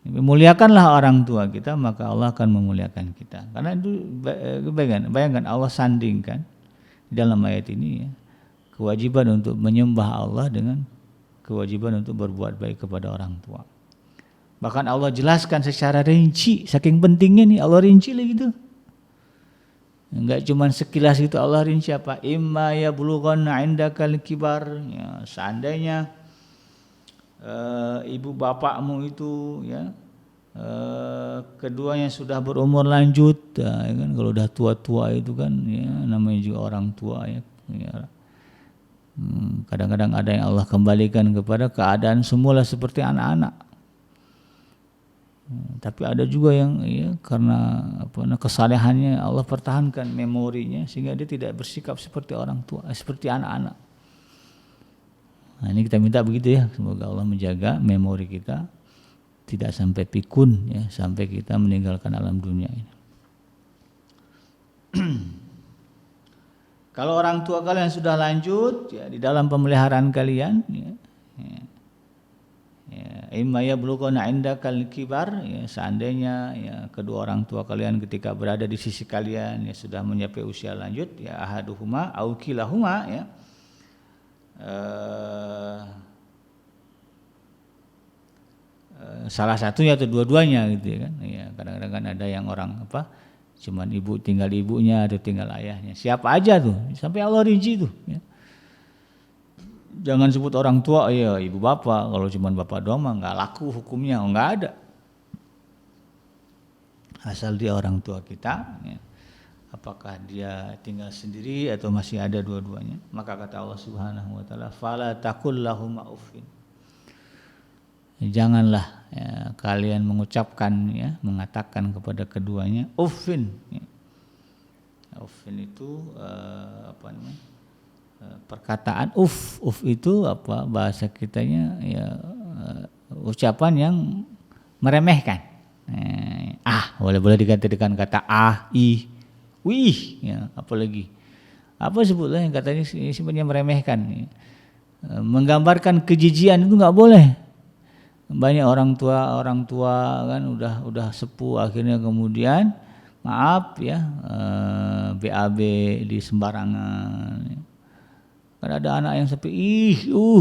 Muliakanlah orang tua kita, maka Allah akan memuliakan kita. Karena itu bayangkan Allah sandingkan dalam ayat ini, ya, kewajiban untuk menyembah Allah dengan kewajiban untuk berbuat baik kepada orang tua. Bahkan Allah jelaskan secara rinci, saking pentingnya nih Allah rinci lagi gitu. Enggak cuma sekilas itu, Allah rinci apa? Imma yablughanna 'indakal kibar, ya, seandainya ibu bapakmu itu, ya, keduanya sudah berumur lanjut, ya kan, kalau udah tua-tua itu kan, ya, namanya juga orang tua, ya. Kadang-kadang ada yang Allah kembalikan kepada keadaan semula seperti anak-anak. Tapi ada juga yang, ya, karena kesalehannya Allah pertahankan memorinya sehingga dia tidak bersikap seperti orang tua, seperti anak-anak. Nah, ini kita minta begitu, ya, semoga Allah menjaga memori kita tidak sampai pikun, ya, sampai kita meninggalkan alam dunia ini. Kalau orang tua kalian sudah lanjut, ya, di dalam pemeliharaan kalian, ya, imma yablughanna 'indakal kibar, ya, seandainya, ya, kedua orang tua kalian ketika berada di sisi kalian, ya, sudah mencapai usia lanjut, ya, ahaduhuma au kilahuma, ya, salah satunya atau dua-duanya gitu, ya kan. Ya, kadang-kadang kan ada yang orang cuman ibu tinggal ibunya atau tinggal ayahnya. Siapa aja tuh, sampai Allah rinci tuh, ya. Jangan sebut orang tua, ya ibu bapak. Kalau cuma bapak doang mah nggak laku hukumnya, nggak ada. Asal dia orang tua kita, ya. Apakah dia tinggal sendiri atau masih ada dua-duanya? Maka kata Allah Subhanahu wa taala, fala taqul lahum uffin. Janganlah, ya, kalian mengucapkan, ya, mengatakan kepada keduanya uffin, ya. Uffin itu perkataan uf itu bahasa kitanya, ya, ucapan yang meremehkan. Boleh diganti dengan kata wih, ya, apalagi sebutlah yang katanya sebenarnya meremehkan, ya. Menggambarkan kejijian itu nggak boleh. Banyak orang tua kan udah sepuh, akhirnya kemudian maaf, ya, BAB di sembarangan, ya. Kan ada anak yang sampai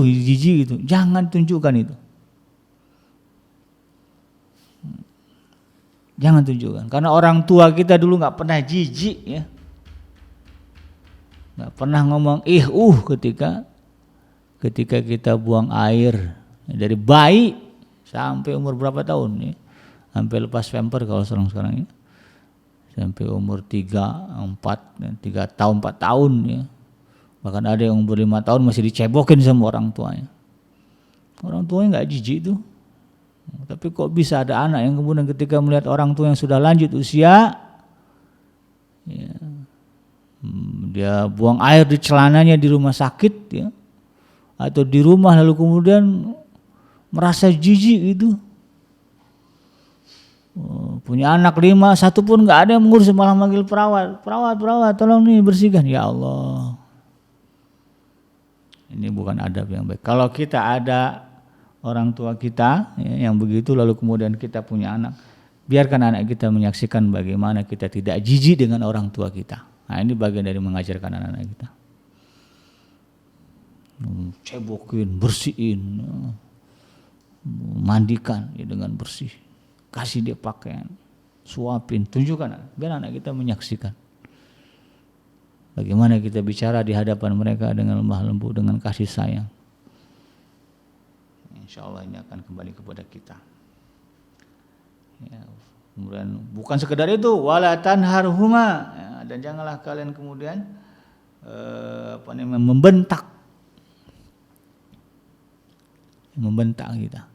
jijik gitu, jangan tunjukkan itu. Jangan tunjukkan, karena orang tua kita dulu nggak pernah jijik, ya, nggak pernah ngomong ketika kita buang air dari bayi sampai umur berapa tahun, ya, sampai lepas pamper kalau sekarang ini, sampai umur 3 tahun 4 tahun, ya. Bahkan ada yang umur 5 tahun masih dicebokin sama orang tuanya. Orang tuanya nggak jijik tuh. Tapi kok bisa ada anak yang kemudian ketika melihat orang tua yang sudah lanjut usia, ya, dia buang air di celananya di rumah sakit, ya, atau di rumah, lalu kemudian merasa jijik gitu. Punya anak 5, satu pun nggak ada yang mengurus, malah manggil perawat, tolong nih bersihkan. Ya Allah, ini bukan adab yang baik. Kalau kita ada orang tua kita, ya, yang begitu, lalu kemudian kita punya anak, biarkan anak kita menyaksikan bagaimana kita tidak jijik dengan orang tua kita. Nah, ini bagian dari mengajarkan anak-anak kita. Cebokin, bersihin, mandikan, ya, dengan bersih, kasih dia pakaian, suapin, tunjukkan, biar anak kita menyaksikan bagaimana kita bicara di hadapan mereka dengan lemah lembut, dengan kasih sayang. Insya Allah ini akan kembali kepada kita, ya. Kemudian bukan sekedar itu, wala tanharhuma, ya, dan janganlah kalian kemudian membentak kita.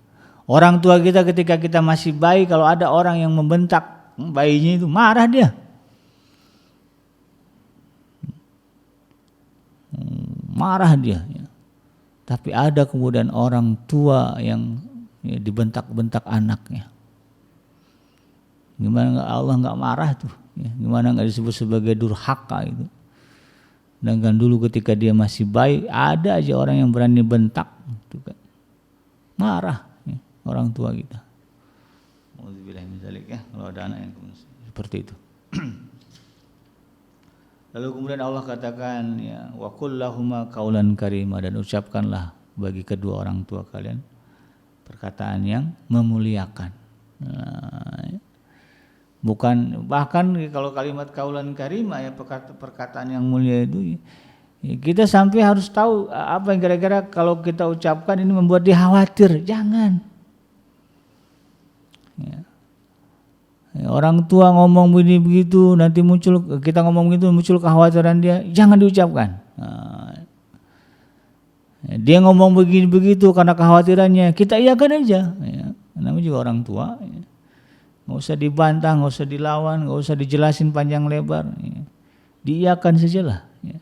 Orang tua kita ketika kita masih bayi, kalau ada orang yang membentak bayinya itu, marah dia. Marah dia. Ya. Tapi ada kemudian orang tua yang dibentak-bentak anaknya. Gimana Allah nggak marah tuh? Ya, gimana nggak disebut sebagai durhaka itu? Sedangkan dulu ketika dia masih bayi, ada aja orang yang berani bentak, gitu kan. Marah ya, orang tua kita. Alhamdulillah misalnya ya, kalau ada anak yang seperti itu. Lalu kemudian Allah katakan ya, wa qul lahuma qaulan karima, dan ucapkanlah bagi kedua orang tua kalian perkataan yang memuliakan. Nah, ya. Bukan, bahkan kalau kalimat kaulan karimah ya, perkataan yang mulia itu ya, kita sampai harus tahu apa yang kira-kira kalau kita ucapkan ini membuat dia khawatir. Jangan ya. Orang tua ngomong begini begitu, nanti muncul, kita ngomong begitu muncul kekhawatiran dia, jangan diucapkan. Nah, dia ngomong begini begitu karena kekhawatirannya, kita iyakan aja ya. Namanya juga orang tua ya. Nggak usah dibantah, nggak usah dilawan, nggak usah dijelasin panjang lebar. Ya. Diiyakan sajalah. Ya.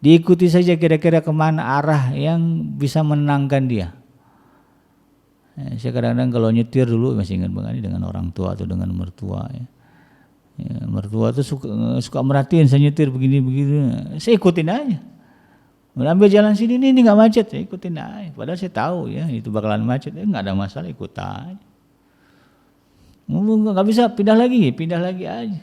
Diikuti saja kira-kira kemana arah yang bisa menenangkan dia. Ya, saya kadang-kadang kalau nyetir dulu masih ingat banget dengan orang tua atau dengan mertua. Ya. Ya, mertua tuh suka merhatiin saya nyetir begini-begini. Saya ikutin aja. Ambil jalan sini ini nggak macet, saya ikutin aja. Padahal saya tahu ya itu bakalan macet, nggak ada masalah, ikut aja. Nggak bisa pindah lagi aja.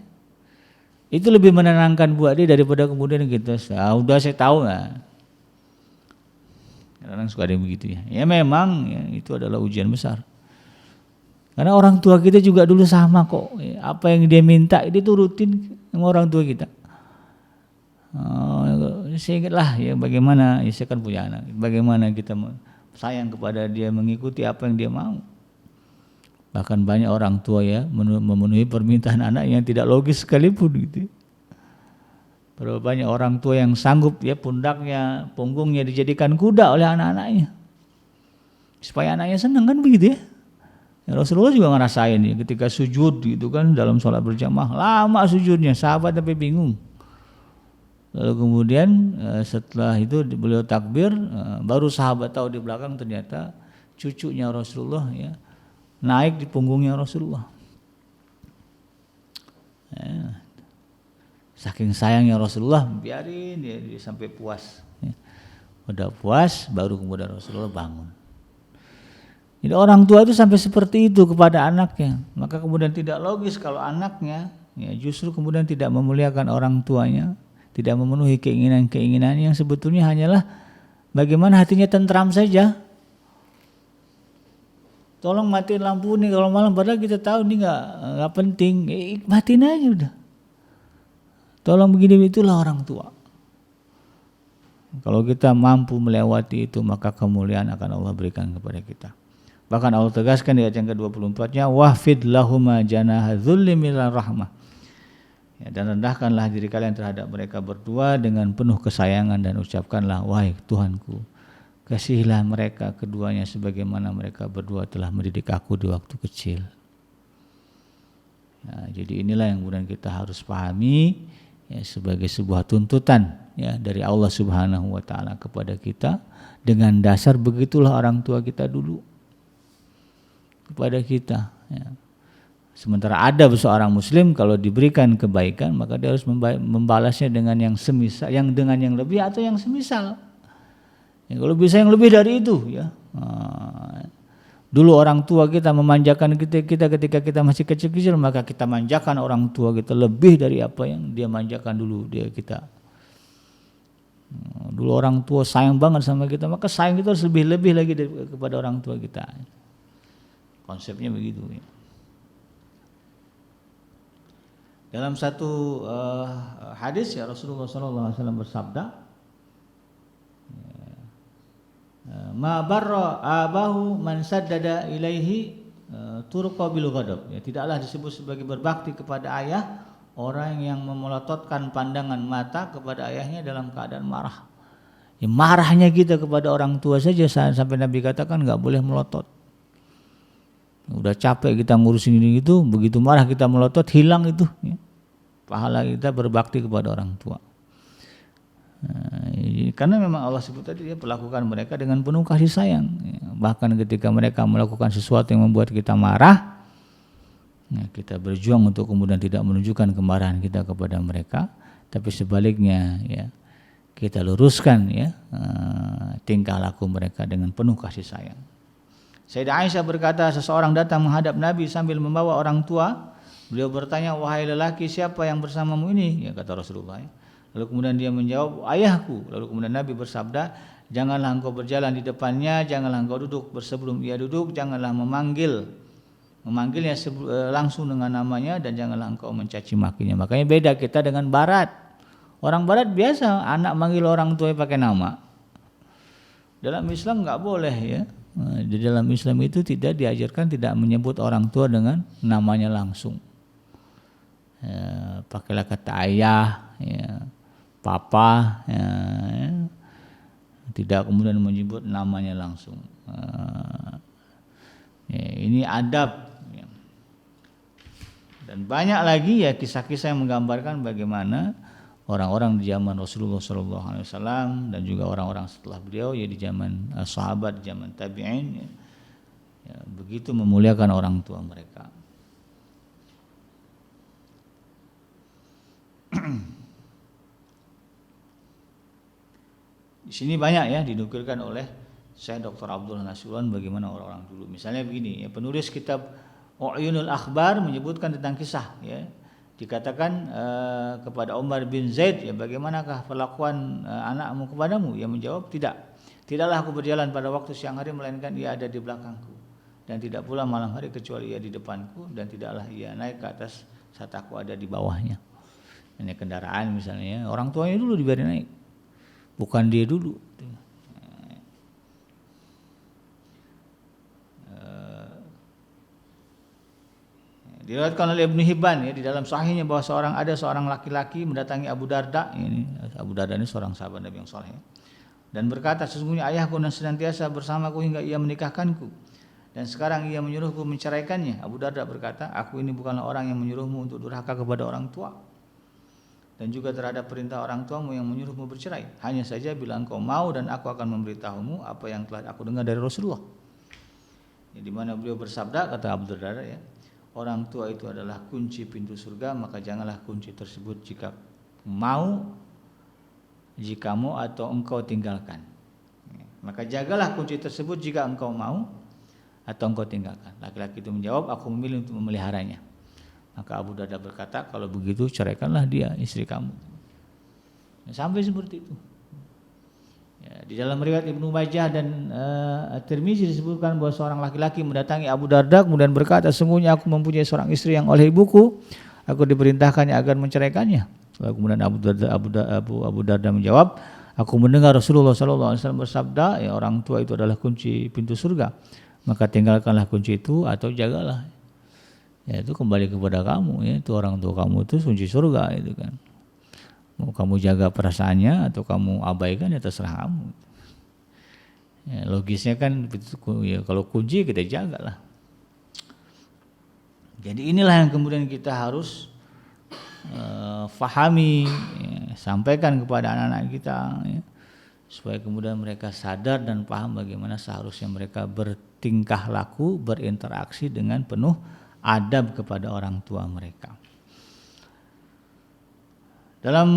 Itu lebih menenangkan buat dia daripada kemudian kita udah saya tahu nggak. Kadang suka ada yang begitu ya. Ya memang ya, itu adalah ujian besar. Karena orang tua kita juga dulu sama kok. Ya, apa yang dia minta dia turutin sama orang tua kita. Saya ingatlah ya bagaimana ya, saya kan punya anak. Bagaimana kita sayang kepada dia, mengikuti apa yang dia mau. Bahkan banyak orang tua ya memenuhi permintaan anak yang tidak logis sekalipun gitu. Berapa banyak orang tua yang sanggup ya punggungnya dijadikan kuda oleh anak-anaknya. Supaya anaknya senang kan begitu ya. Ya Rasulullah juga ngerasain ya ketika sujud gitu kan dalam sholat berjamaah. Lama sujudnya, sahabat sampai bingung. Lalu kemudian setelah itu beliau takbir, baru sahabat tahu di belakang ternyata cucunya Rasulullah ya. Naik di punggungnya Rasulullah. Ya. Saking sayangnya Rasulullah, biarin dia sampai puas. Ya. Udah puas, baru kemudian Rasulullah bangun. Jadi orang tua itu sampai seperti itu kepada anaknya. Maka kemudian tidak logis kalau anaknya ya, justru kemudian tidak memuliakan orang tuanya, tidak memenuhi keinginan-keinginan yang sebetulnya hanyalah bagaimana hatinya tentram saja. Tolong matiin lampu nih kalau malam, padahal kita tahu ini nggak penting, matiin aja udah. Tolong begini, itulah orang tua. Kalau kita mampu melewati itu, maka kemuliaan akan Allah berikan kepada kita. Bahkan Allah tegaskan di ayat yang ke-24-nya, wahfid lahuma janaha dzulli minal rahmah. Ya, dan rendahkanlah diri kalian terhadap mereka berdua dengan penuh kesayangan dan ucapkanlah, wahai Tuhanku, kasihilah mereka keduanya sebagaimana mereka berdua telah mendidik aku di waktu kecil. Ya, jadi inilah yang kemudian kita harus pahami ya, sebagai sebuah tuntutan ya, dari Allah Subhanahu wa Ta'ala kepada kita. Dengan dasar begitulah orang tua kita dulu kepada kita ya. Sementara ada seorang muslim kalau diberikan kebaikan maka dia harus membalasnya dengan yang semisal, yang dengan yang lebih atau yang semisal. Ya, kalau bisa yang lebih dari itu ya. Dulu orang tua kita memanjakan kita ketika kita masih kecil-kecil, maka kita manjakan orang tua kita lebih dari apa yang dia manjakan dulu dia kita. Dulu orang tua sayang banget sama kita, maka sayang kita harus lebih lagi kepada orang tua kita. Konsepnya begitu ya. Dalam satu hadis ya Rasulullah SAW bersabda, ma barra abahu man saddada ilaihi turqa bil ghadab, ya, tidaklah disebut sebagai berbakti kepada ayah orang yang memelototkan pandangan mata kepada ayahnya dalam keadaan marah. Ya, marahnya kita kepada orang tua saja sampai Nabi katakan nggak boleh melotot. Udah capek kita ngurusin ini itu, begitu marah kita melotot, hilang itu ya, pahala kita berbakti kepada orang tua. Karena memang Allah sebut tadi dia perlakukan mereka dengan penuh kasih sayang. Bahkan ketika mereka melakukan sesuatu yang membuat kita marah, kita berjuang untuk kemudian tidak menunjukkan kemarahan kita kepada mereka, tapi sebaliknya ya kita luruskan ya tingkah laku mereka dengan penuh kasih sayang. Sayyidah Aisyah berkata, seseorang datang menghadap Nabi sambil membawa orang tua. Beliau bertanya, wahai lelaki, siapa yang bersamamu ini? Ya, kata Rasulullah. Lalu kemudian dia menjawab, ayahku. Lalu kemudian Nabi bersabda, janganlah engkau berjalan di depannya, janganlah engkau duduk sebelum ia duduk, janganlah memanggilnya langsung dengan namanya, dan janganlah engkau mencaci makinya. Makanya beda kita dengan Barat. Orang Barat biasa anak manggil orang tua pakai nama. Dalam Islam nggak boleh ya. Di dalam Islam itu tidak diajarkan tidak menyebut orang tua dengan namanya langsung. Pakailah kata ayah, ya, papa, ya, tidak kemudian menyebut namanya langsung. Ini adab. Ya. Dan banyak lagi ya kisah-kisah yang menggambarkan bagaimana orang-orang di zaman Rasulullah SAW dan juga orang-orang setelah beliau ya di zaman sahabat, di zaman tabi'in ya, begitu memuliakan orang tua mereka. Di sini banyak ya dinukilkan oleh Syekh Dr. Abdullah Nasution bagaimana orang-orang dulu. Misalnya begini, ya, penulis kitab Uyunul Akhbar menyebutkan tentang kisah ya. Dikatakan kepada Umar bin Zaid, ya bagaimanakah perlakuan anakmu kepadamu? Ia menjawab, tidaklah aku berjalan pada waktu siang hari melainkan ia ada di belakangku, dan tidak pula malam hari kecuali ia di depanku, dan tidaklah ia naik ke atas saat aku ada di bawahnya. Ini kendaraan misalnya, orang tuanya dulu dibiarin naik, bukan dia dulu. Diriwayatkan oleh Ibnu Hibban ya di dalam sahihnya bahwa ada seorang laki-laki mendatangi Abu Darda. Abu Darda ini seorang sahabat Nabi yang saleh dan berkata, sesungguhnya ayahku dan senantiasa bersamaku hingga ia menikahkanku, dan sekarang ia menyuruhku menceraikannya. Abu Darda berkata, aku ini bukanlah orang yang menyuruhmu untuk durhaka kepada orang tua dan juga terhadap perintah orang tuamu yang menyuruhmu bercerai. Hanya saja bila engkau mau dan aku akan memberitahumu apa yang telah aku dengar dari Rasulullah. Di mana beliau bersabda, kata Abu Darda ya, orang tua itu adalah kunci pintu surga, maka janganlah kunci tersebut jika mau atau engkau tinggalkan. Maka jagalah kunci tersebut jika engkau mau atau engkau tinggalkan. Laki-laki itu menjawab, aku memilih untuk memeliharanya. Maka Abu Darda berkata, kalau begitu ceraikanlah dia, istri kamu. Sampai seperti itu. Ya, di dalam riwayat Ibnu Majah dan Tirmizi disebutkan bahwa seorang laki-laki mendatangi Abu Darda kemudian berkata, sungguhnya aku mempunyai seorang istri yang oleh ibuku aku diperintahkannya agar menceraikannya. Lalu kemudian Abu Darda menjawab, aku mendengar Rasulullah SAW bersabda, ya, orang tua itu adalah kunci pintu surga, maka tinggalkanlah kunci itu atau jagalah. Ya, itu kembali kepada kamu ya, itu orang tua kamu itu kunci surga itu kan. Mau kamu jaga perasaannya atau kamu abaikan ya terserah kamu. Ya, logisnya kan ya, kalau kunci kita jagalah. Jadi inilah yang kemudian kita harus fahami, ya, sampaikan kepada anak-anak kita ya, supaya kemudian mereka sadar dan paham bagaimana seharusnya mereka bertingkah laku, berinteraksi dengan penuh adab kepada orang tua mereka. Dalam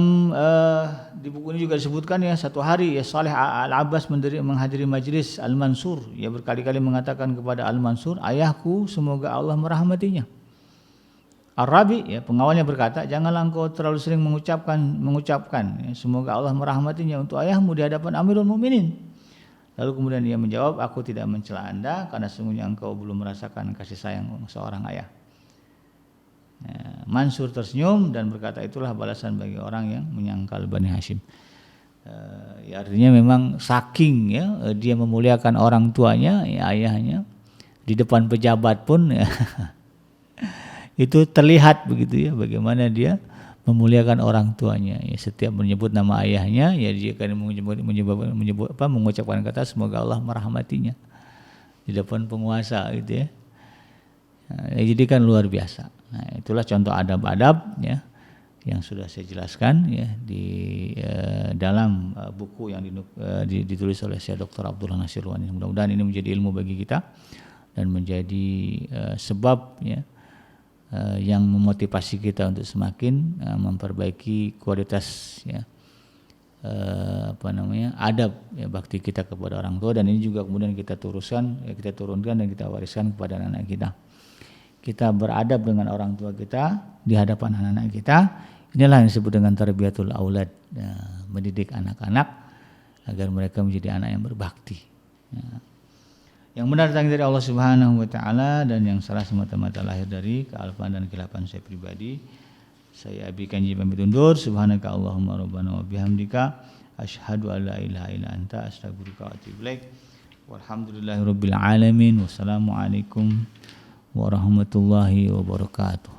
di buku ini juga disebutkan ya, satu hari ya Saleh Al-Abbas menghadiri majlis Al-Mansur. Ia berkali-kali mengatakan kepada Al-Mansur, ayahku semoga Allah merahmatinya. Ar-Rabi ya pengawalnya berkata, janganlah engkau terlalu sering mengucapkan ya, semoga Allah merahmatinya untuk ayahmu di hadapan Amirul Mukminin. Lalu kemudian ia menjawab, aku tidak mencela Anda karena sesungguhnya engkau belum merasakan kasih sayang seorang ayah. Ya, Mansur tersenyum dan berkata, itulah balasan bagi orang yang menyangkal Bani Hashim. Ya, artinya memang saking ya dia memuliakan orang tuanya, ya, ayahnya, di depan pejabat pun ya, itu terlihat begitu ya, bagaimana dia memuliakan orang tuanya. Ya, setiap menyebut nama ayahnya, ya dia akan mengucapkan kata semoga Allah merahmatinya di depan penguasa gitu ya. Nah, jadi kan luar biasa. Nah, itulah contoh adab-adab ya yang sudah saya jelaskan ya di dalam buku yang ditulis oleh Syekh Dr. Abdullah Nasirwan. Mudah-mudahan ini menjadi ilmu bagi kita dan menjadi sebab ya yang memotivasi kita untuk semakin memperbaiki kualitas ya adab ya, bakti kita kepada orang tua, dan ini juga kemudian kita turunkan dan kita wariskan kepada anak kita. Kita beradab dengan orang tua kita di hadapan anak-anak kita. Inilah yang disebut dengan tarbiyatul aulad, ya, mendidik anak-anak agar mereka menjadi anak yang berbakti. Ya. Yang benar datang dari Allah Subhanahu wa taala dan yang salah semata-mata lahir dari kealpaan dan kehilapan saya pribadi. Saya Abi Kanji pamit undur. Subhanaka Allahumma rabbana wa bihamdika asyhadu an la ilaha illa anta astaghfiruka wa atubu ilaik. Walhamdulillahirabbil alamin. Wassalamualaikum warahmatullahi wabarakatuh.